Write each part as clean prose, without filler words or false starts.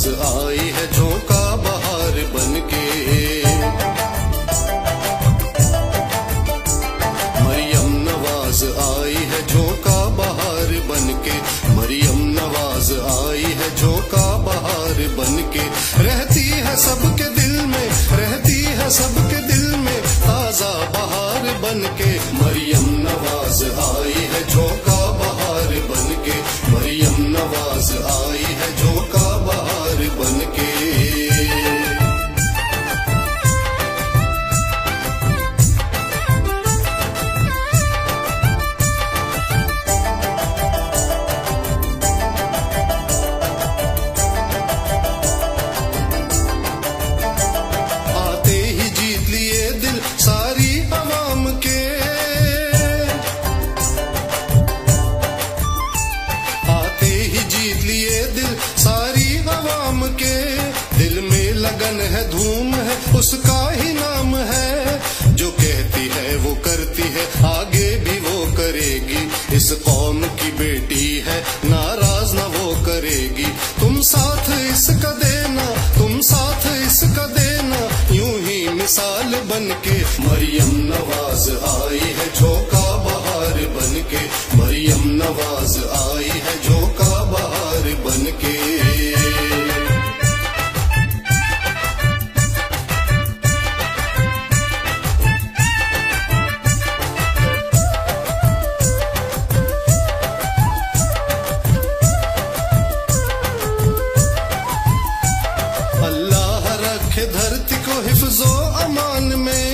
नवाज आई है झोंका बहार बनके। मरियम नवाज आई है झोंका बहार बनके। मरियम नवाज आई है झोंका बहार बनके। रहती है सबके दिल में, रहती है सबके दिल में ताजा बहार बनके। मरियम नवाज आई है झोंका बहार बनके। मरियम नवाज आई है झोंका बहार बनके। आते ही जीत लिए दिल सारी अवाम के। आते ही जीत लिए दिल सारी अवाम के। दिल में लगन है, धूम है, उसका ही नाम है। जो कहती है वो करती है, आगे भी वो करेगी। इस कौम की बेटी है, नाराज ना वो करेगी। तुम साथ इसका देना, तुम साथ इसका देना, यूं ही मिसाल बनके। मरियम नवाज आई है झोंका बहार बनके। मरियम नवाज आई है झोंका बहार बनके। अल्लाह रखे धरती को हिफ्जो अमान में।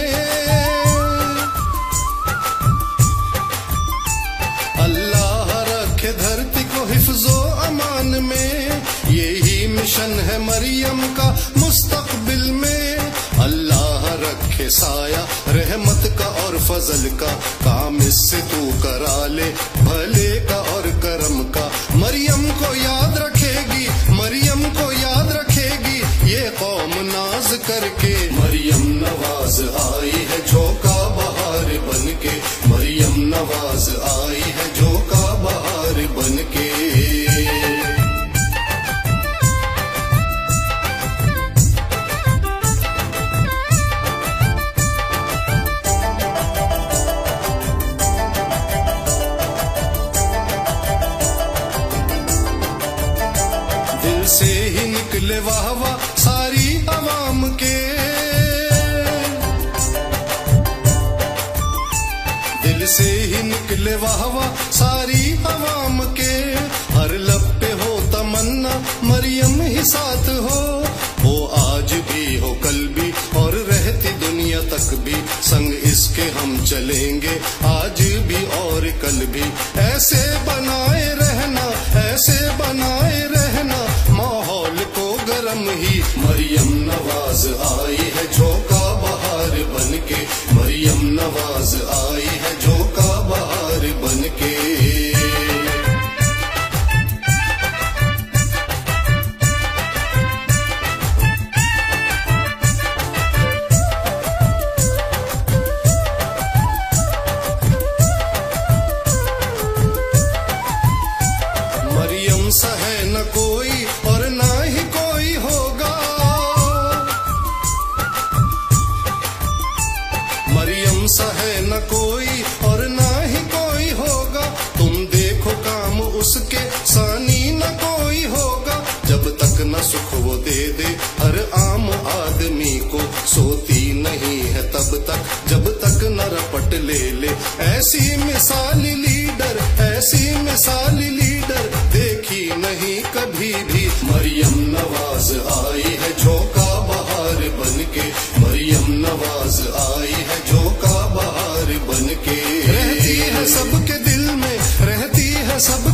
अल्लाह रखे धरती को हिफ्जो अमान में। यही मिशन है मरियम का मुस्तकबिल में। अल्लाह रखे साया रहमत का और फजल का। काम इससे तू करा ले भले का और करम का। मरियम को याद रखेगी, मरियम को याद रखेगी ये कौम नाज करके। मरियम नवाज आई है झोंका बहार बनके। मरियम नवाज आई है झोंका बहार बनके। दिल से ही निकले वाह वाह सारी अवाम के। दिल से ही निकले वाह वाह सारी अवाम के। हर लब पे हो तमन्ना मरियम ही साथ हो। वो आज भी हो कल भी और रहती दुनिया तक भी। संग इसके हम चलेंगे आज भी और कल भी। ऐसे बनाए रहना, ऐसे बनाए रहना माहौल को गरम ही। मरियम नवाज आई है झोंका बहार बनके। मरियम नवाज आई है झोंका बहार बनके। मरियम सा है न कोई और ना ही कोई होगा। मरियम सा है न कोई और ना ही कोई होगा। तुम देखो काम उसके सानी न कोई होगा। जब तक न सुख वो दे दे हर आम आदमी को। सोती नहीं है तब तक जब तक न रपट ले ले। ऐसी मिसाली लीडर, ऐसी मिसाली लीडर देखी नहीं कभी भी। मरियम नवाज आई है झोंका बहार बनके। मरियम नवाज आई है झोंका बहार बनके। रहती है सबके दिल में, रहती है सब